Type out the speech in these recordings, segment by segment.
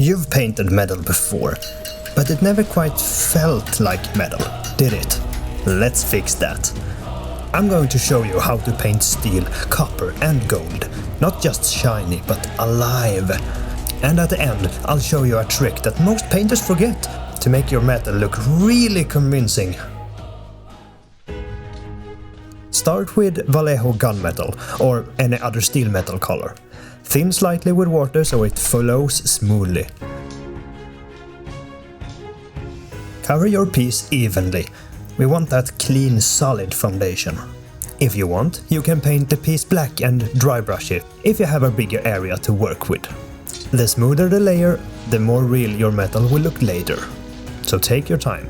You've painted metal before, but it never quite felt like metal, did it? Let's fix that. I'm going to show you how to paint steel, copper and gold. Not just shiny, but alive. And at the end, I'll show you a trick that most painters forget to make your metal look really convincing. Start with Vallejo gunmetal or any other steel metal color. Thin slightly with water so it flows smoothly. Cover your piece evenly. We want that clean, solid foundation. If you want, you can paint the piece black and dry brush it if you have a bigger area to work with. The smoother the layer, the more real your metal will look later. So take your time.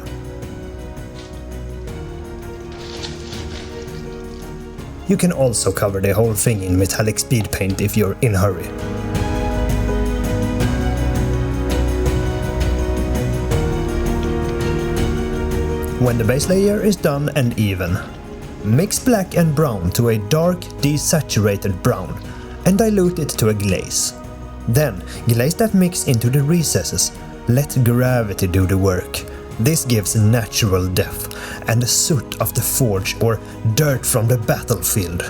You can also cover the whole thing in metallic speed paint if you're in a hurry. When the base layer is done and even, mix black and brown to a dark, desaturated brown and dilute it to a glaze. Then glaze that mix into the recesses. Let gravity do the work. This gives natural depth and the soot of the forge or dirt from the battlefield.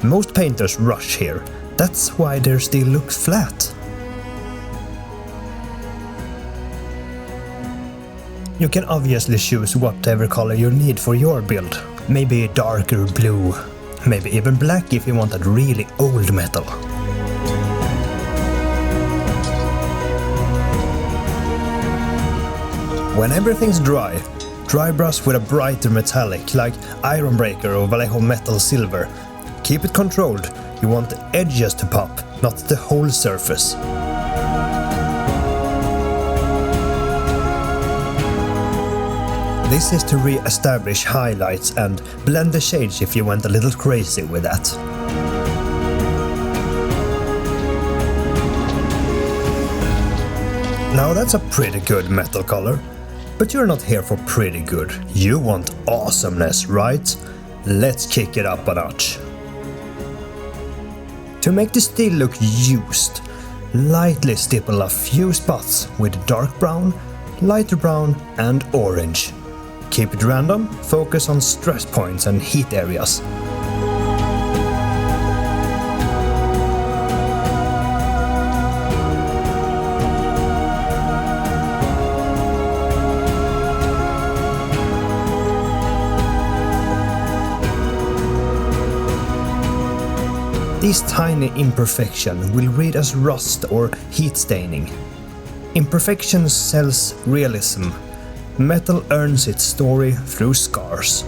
Most painters rush here. That's why their steel looks flat. You can obviously choose whatever color you need for your build. Maybe darker blue, maybe even black if you want that really old metal. When everything's dry brush with a brighter metallic like Iron Breaker or Vallejo Metal Silver. Keep it controlled, you want the edges to pop, not the whole surface. This is to re-establish highlights and blend the shades if you went a little crazy with that. Now that's a pretty good metal color, but you're not here for pretty good. You want awesomeness, right? Let's kick it up a notch. To make the steel look used, lightly stipple a few spots with dark brown, lighter brown and orange. Keep it random, focus on stress points and heat areas. These tiny imperfections will read as rust or heat staining. Imperfections sells realism. Metal earns its story through scars.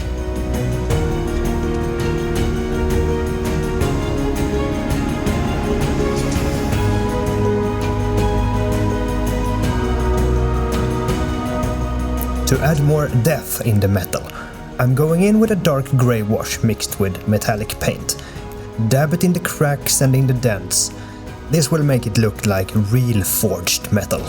To add more depth in the metal, I'm going in with a dark grey wash mixed with metallic paint. Dab it in the cracks and in the dents. This will make it look like real forged metal.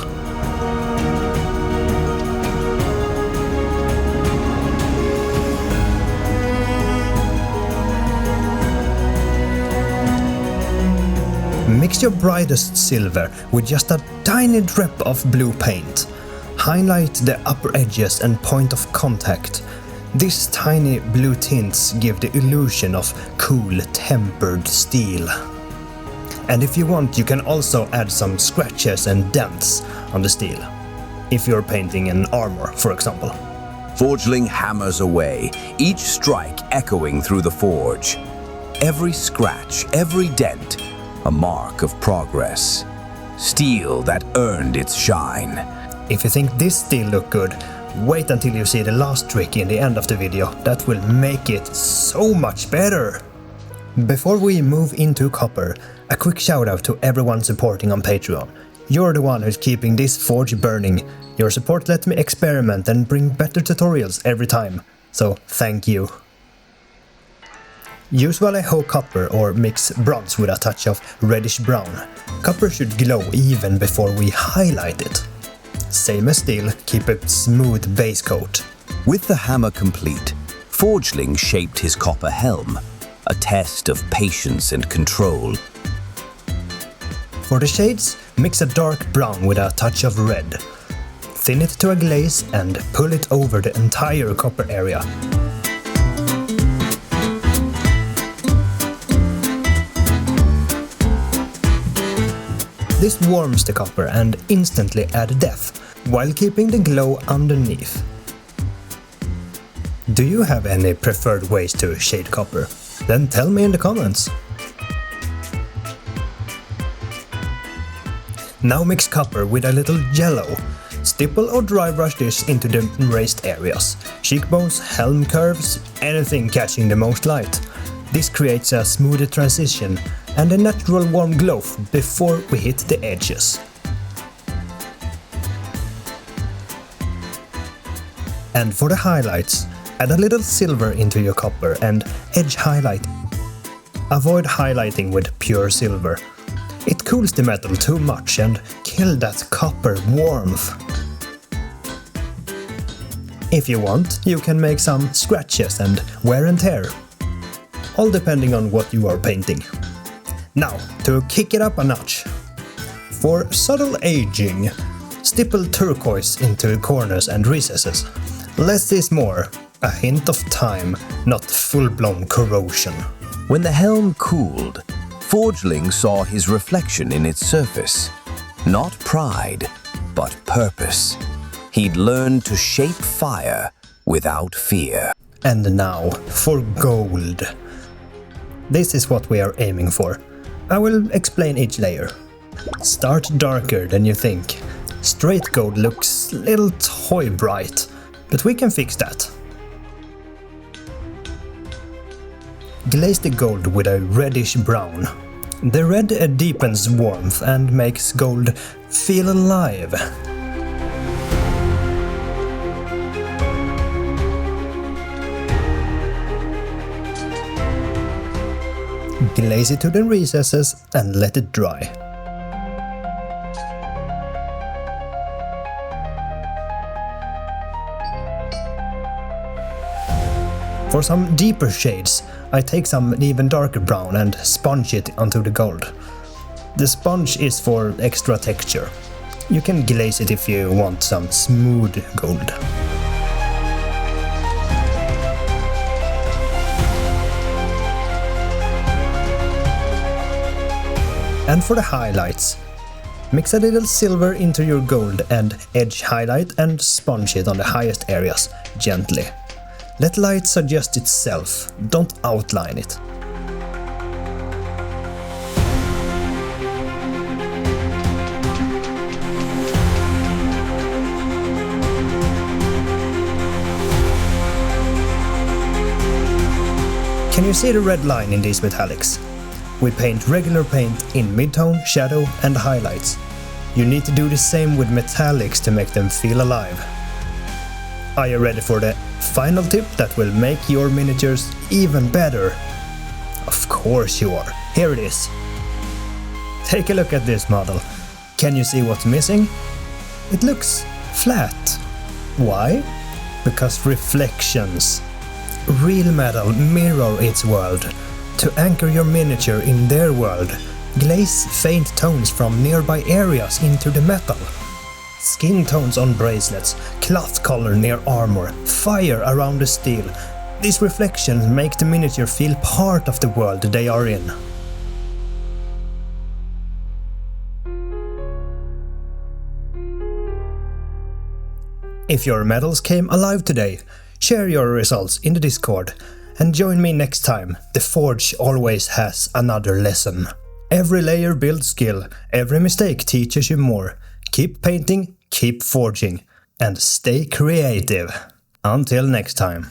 Mix your brightest silver with just a tiny drip of blue paint. Highlight the upper edges and point of contact. These tiny blue tints give the illusion of cool, tempered steel. And if you want, you can also add some scratches and dents on the steel, if you're painting an armor, for example. Forgeling hammers away, each strike echoing through the forge. Every scratch, every dent, a mark of progress. Steel that earned its shine. If you think this steel look good, wait until you see the last trick in the end of the video. That will make it so much better. Before we move into copper, a quick shout out to everyone supporting on Patreon. You're the one who's keeping this forge burning. Your support lets me experiment and bring better tutorials every time. So thank you. Use Vallejo copper or mix bronze with a touch of reddish brown. Copper should glow even before we highlight it. Same as steel, keep a smooth base coat. With the hammer complete, Forgeling shaped his copper helm, a test of patience and control. For the shades, mix a dark brown with a touch of red. Thin it to a glaze and pull it over the entire copper area. This warms the copper and instantly adds depth, while keeping the glow underneath. Do you have any preferred ways to shade copper? Then tell me in the comments. Now mix copper with a little yellow. Stipple or dry brush this into the raised areas. Cheekbones, helm curves, anything catching the most light. This creates a smoother transition and a natural warm glow before we hit the edges. And for the highlights, add a little silver into your copper and edge highlight. Avoid highlighting with pure silver. It cools the metal too much and kills that copper warmth. If you want, you can make some scratches and wear and tear, all depending on what you are painting. Now, to kick it up a notch. For subtle aging, stipple turquoise into the corners and recesses. Less is more, a hint of time, not full-blown corrosion. When the helm cooled, Forgeling saw his reflection in its surface. Not pride, but purpose. He'd learned to shape fire without fear. And now, for gold. This is what we are aiming for. I will explain each layer. Start darker than you think. Straight gold looks a little toy bright, but we can fix that. Glaze the gold with a reddish brown. The red deepens warmth and makes gold feel alive. Glaze it to the recesses and let it dry. For some deeper shades, I take some even darker brown and sponge it onto the gold. The sponge is for extra texture. You can glaze it if you want some smooth gold. And for the highlights, mix a little silver into your gold and edge highlight and sponge it on the highest areas, gently. Let light suggest itself, don't outline it. Can you see the red line in these metallics? We paint regular paint in midtone, shadow and highlights. You need to do the same with metallics to make them feel alive. Are you ready for the final tip that will make your miniatures even better? Of course you are. Here it is. Take a look at this model. Can you see what's missing? It looks flat. Why? Because reflections. Real metal mirror its world. To anchor your miniature in their world, glaze faint tones from nearby areas into the metal. Skin tones on bracelets, cloth color near armor, fire around the steel. These reflections make the miniature feel part of the world they are in. If your medals came alive today, share your results in the Discord. And join me next time. The Forge always has another lesson. Every layer builds skill, every mistake teaches you more. Keep painting, keep forging, and stay creative. Until next time.